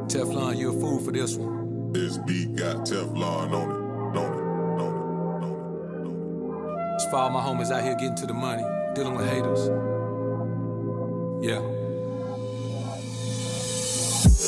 Teflon, you a fool for this one. This beat got Teflon on it. It's for all my homies out here getting to the money, dealing with haters. Yeah.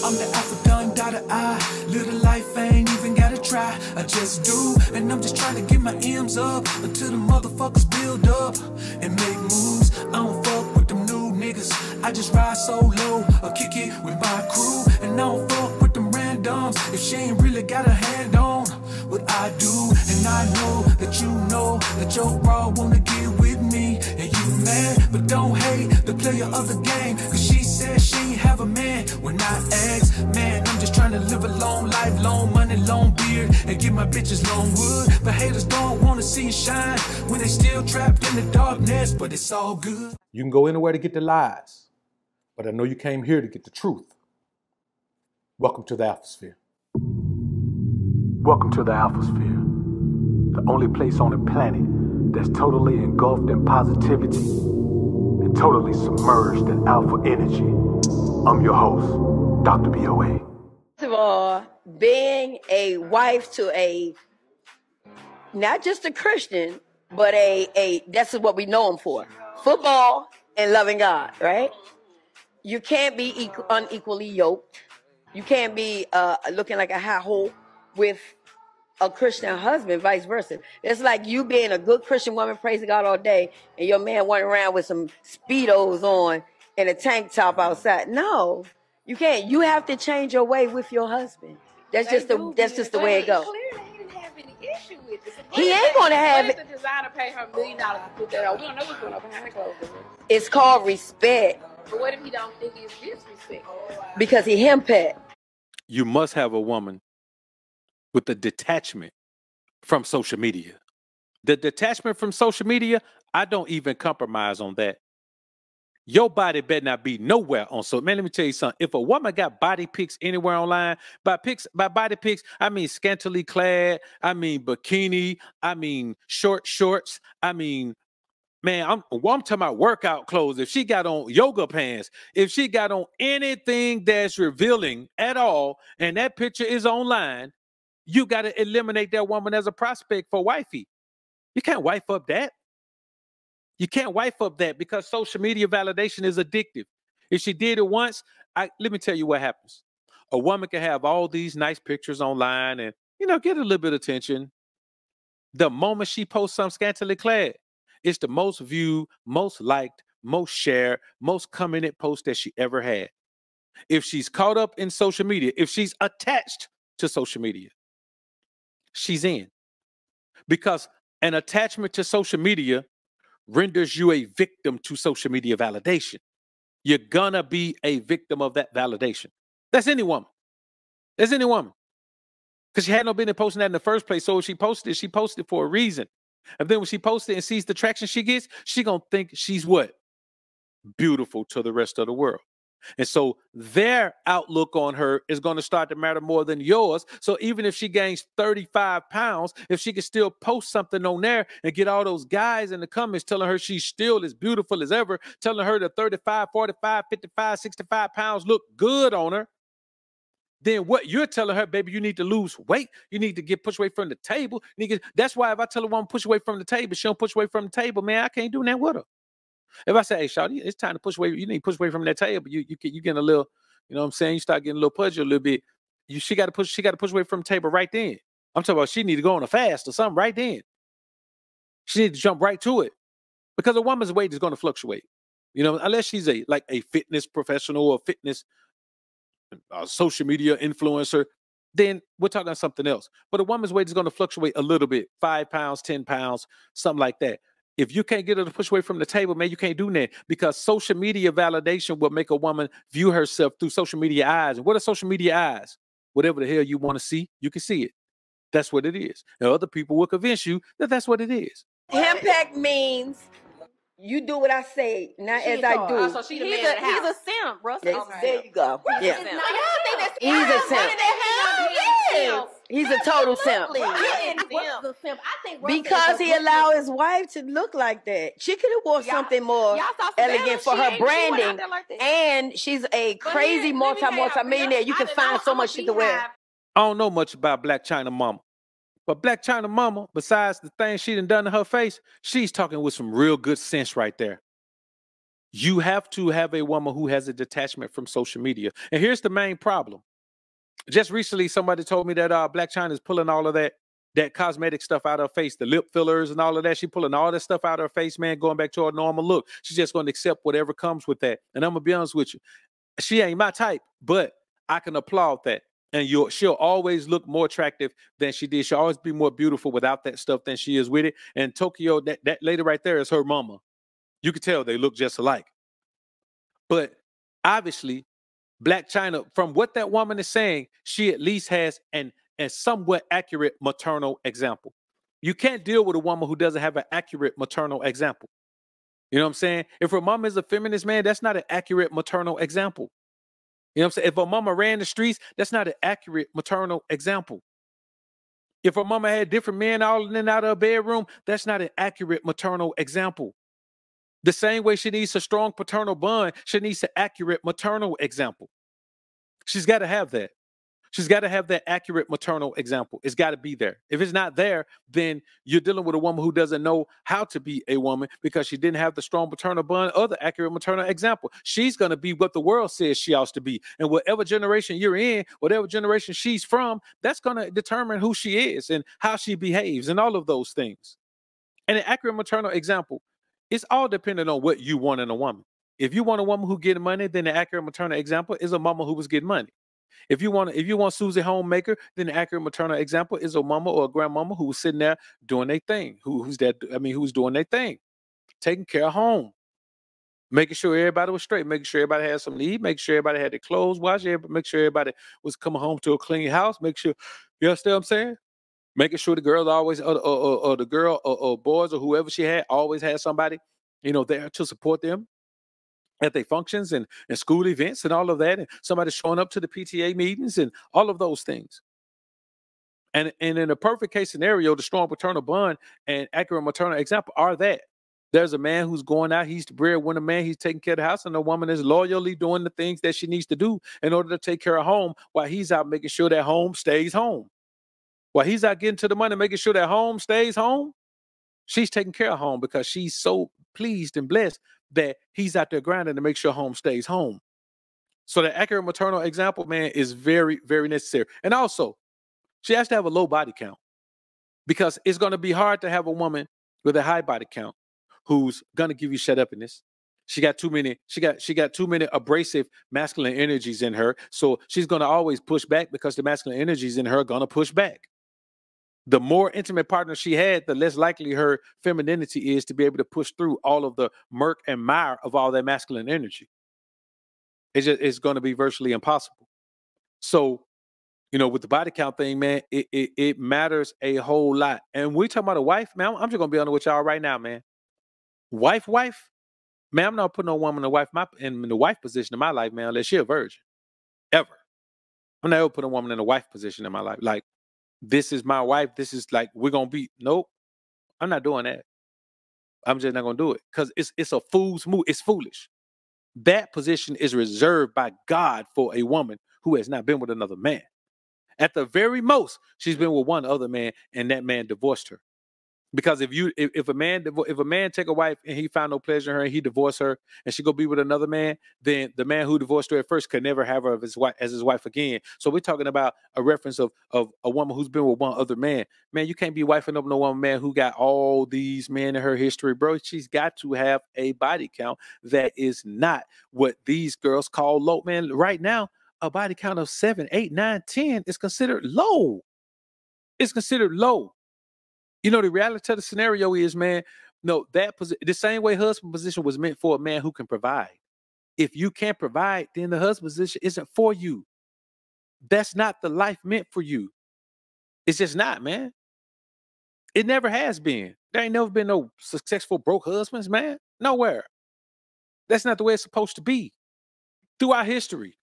I'm the alpha done, dotted I. Little life ain't even gotta try. I just do, and I'm just trying to get my M's up until the motherfuckers build up and make moves. I don't fuck with them new niggas. I just ride solo or kick it with my crew, and I don't fuck with them randoms if she ain't really got a hand on what I do. And I know that your bra wanna get with me, and you mad, but don't hate the player of the game, cause she said she ain't have a man. When I ask, man, I'm just trying to live a long life, long money, long beard, and give my bitches long wood. But haters don't wanna see you shine when they still trapped in the darkness, but it's all good. You can go anywhere to get the lies, but I know you came here to get the truth. Welcome to the Alphasphere. Welcome to the Alphasphere, the only place on the planet that's totally engulfed in positivity and totally submerged in alpha energy. I'm your host, Dr. BOA. First of all, being a wife to a, not just a Christian, but that's what we know him for. Football and loving God, right? You can't be unequally yoked. You can't be looking like a high hole with a Christian husband, vice versa. It's like you being a good Christian woman, praising God all day, and your man running around with some Speedos on and a tank top outside. No, you can't. You have to change your way with your husband. That's just the way it goes. Clearly, he didn't have any issue with this. He ain't gonna have it. What if the designer paid her $1 million to put that on? We don't know what's going on behind the clothes. It's called respect. But what if he don't think it's disrespect? Because he henpecked. You must have a woman with the detachment from social media. The detachment from social media, I don't even compromise on that. Your body better not be nowhere on social. Man, let me tell you something. If a woman got body pics anywhere online, by body pics, I mean scantily clad, I mean bikini, I mean short shorts, I mean, man, I'm talking about workout clothes. If she got on yoga pants, if she got on anything that's revealing at all, and that picture is online, you got to eliminate that woman as a prospect for wifey. You can't wife up that. You can't wife up that because social media validation is addictive. If she did it once, let me tell you what happens. A woman can have all these nice pictures online and, get a little bit of attention. The moment she posts some scantily clad, it's the most viewed, most liked, most shared, most commented post that she ever had. If she's caught up in social media, if she's attached to social media, she's in. Because an attachment to social media renders you a victim to social media validation. You're gonna be a victim of that validation. That's any woman. That's any woman. Because she had no business posting that in the first place. So if she posted for a reason. And then when she posts it and sees the traction she gets, she gonna think she's what? Beautiful to the rest of the world. And so their outlook on her is going to start to matter more than yours. So even if she gains 35 pounds, if she can still post something on there and get all those guys in the comments telling her she's still as beautiful as ever, telling her that 35, 45, 55, 65 pounds look good on her, then what you're telling her, baby, you need to lose weight. You need to get pushed away from the table. That's why if I tell a woman push away from the table, she don't push away from the table, man, I can't do that with her. If I say, hey, shawty, it's time to push away, you need to push away from that table. You getting a little, you know what I'm saying? You start getting a little pudgy a little bit. She got to push away from the table right then. I'm talking about she need to go on a fast or something right then. She need to jump right to it because a woman's weight is going to fluctuate. Unless she's a fitness professional or fitness social media influencer, then we're talking about something else. But a woman's weight is going to fluctuate a little bit, 5 pounds, 10 pounds, something like that. If you can't get her to push away from the table, man, you can't do that because social media validation will make a woman view herself through social media eyes. And what are social media eyes? Whatever the hell you want to see, you can see it. That's what it is. And other people will convince you that that's what it is. Henpeck means you do what I say, not as I do. Oh, so he's a simp, Russ. There you go. Yeah. He's a simp. He's a total simp. a simp. I think Russ because is a he good allowed nigga. his wife to look like that. She could have wore something more y'all saw elegant Savannah? for She her ain't- she went out branding. there like that. And she's a But crazy here, let me tell y'all, multi-millionaire. You I can done find know so I'm a much shit to wear. beehive. I don't know much about Black China Mama. But Black China Mama, besides the things she done to her face, she's talking with some real good sense right there. You have to have a woman who has a detachment from social media. And here's the main problem. Just recently, somebody told me that Black China is pulling all of that cosmetic stuff out of her face, the lip fillers and all of that. She pulling all that stuff out of her face, man, going back to her normal look. She's just going to accept whatever comes with that. And I'm going to be honest with you. She ain't my type, but I can applaud that. And she'll always look more attractive than she did. She'll always be more beautiful without that stuff than she is with it. And Tokyo, that lady right there is her mama. You can tell they look just alike. But obviously, Black China, from what that woman is saying, she at least has a somewhat accurate maternal example. You can't deal with a woman who doesn't have an accurate maternal example. You know what I'm saying? If her mama is a feminist, man, that's not an accurate maternal example. You know what I'm saying? If her mama ran the streets, that's not an accurate maternal example. If her mama had different men all in and out of her bedroom, that's not an accurate maternal example. The same way she needs a strong paternal bond, she needs an accurate maternal example. She's got to have that. She's got to have that accurate maternal example. It's got to be there. If it's not there, then you're dealing with a woman who doesn't know how to be a woman because she didn't have the strong paternal bond or the accurate maternal example. She's going to be what the world says she ought to be. And whatever generation you're in, whatever generation she's from, that's going to determine who she is and how she behaves and all of those things. And an accurate maternal example, it's all dependent on what you want in a woman. If you want a woman who getting money, then the accurate maternal example is a mama who was getting money. If you want Susie Homemaker, then the accurate maternal example is a mama or a grandmama who's sitting there doing their thing. Who's doing their thing, taking care of home, making sure everybody was straight, making sure everybody had something to eat, making sure everybody had their clothes washed, make sure everybody was coming home to a clean house, make sure, you understand what I'm saying? Making sure the girls always, or the girl or boys or whoever she had always had somebody, there to support them at their functions and school events and all of that, and somebody showing up to the PTA meetings and all of those things. And in a perfect case scenario, the strong paternal bond and accurate maternal example are that. There's a man who's going out, he's the breadwinner man, he's taking care of the house, and the woman is loyally doing the things that she needs to do in order to take care of home while he's out making sure that home stays home. While he's out getting to the money, making sure that home stays home, she's taking care of home because she's so pleased and blessed that he's out there grinding to make sure home stays home. So the accurate maternal example, man, is very, very necessary. And also, she has to have a low body count because it's going to be hard to have a woman with a high body count who's going to give you shut upness. She got too many abrasive masculine energies in her. So she's going to always push back because the masculine energies in her are going to push back. The more intimate partner she had, the less likely her femininity is to be able to push through all of the murk and mire of all that masculine energy. It's going to be virtually impossible. So, with the body count thing, man, it matters a whole lot. And we talking about a wife, man. I'm just going to be honest with y'all right now, man. Wife, man. I'm not putting no woman in the wife position in my life, man, unless she's a virgin. Ever. I'm never putting a woman in a wife position in my life. Like, this is my wife. This is like, we're going to be, nope. I'm not doing that. I'm just not going to do it because it's a fool's move. It's foolish. That position is reserved by God for a woman who has not been with another man. At the very most, she's been with one other man and that man divorced her. Because if a man take a wife and he found no pleasure in her and he divorced her and she go be with another man, then the man who divorced her at first could never have her as his wife again. So we're talking about a reference of a woman who's been with one other man. Man, you can't be wifing up no one man who got all these men in her history, bro. She's got to have a body count that is not what these girls call low. Man, right now, a body count of 7, 8, 9, 10 is considered low. It's considered low. The reality of the scenario is, man, no, the same way husband position was meant for a man who can provide. If you can't provide, then the husband position isn't for you. That's not the life meant for you. It's just not, man. It never has been. There ain't never been no successful broke husbands, man. Nowhere. That's not the way it's supposed to be. Throughout history,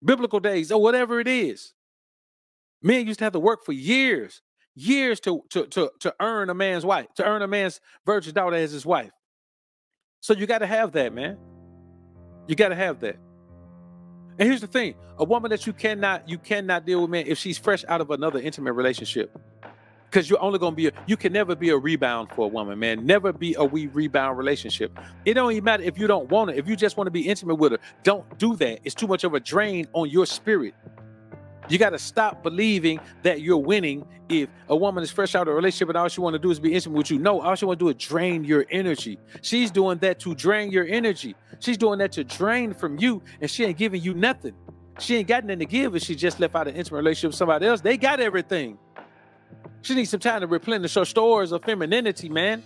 biblical days, or whatever it is. Men used to have to work for years years to earn a man's wife, to earn a man's virgin daughter as his wife. So you got to have that, man. You got to have that. And here's the thing: a woman that you cannot deal with, man, if she's fresh out of another intimate relationship, because you're only gonna be you can never be a rebound for a woman, man. Never be a rebound relationship. It don't even matter if you don't want her. If you just want to be intimate with her, don't do that. It's too much of a drain on your spirit. You got to stop believing that you're winning if a woman is fresh out of a relationship and all she want to do is be intimate with you. No, all she want to do is drain your energy. She's doing that to drain your energy. She's doing that to drain from you, and she ain't giving you nothing. She ain't got nothing to give if she just left out an intimate relationship with somebody else. They got everything. She needs some time to replenish her stores of femininity, man.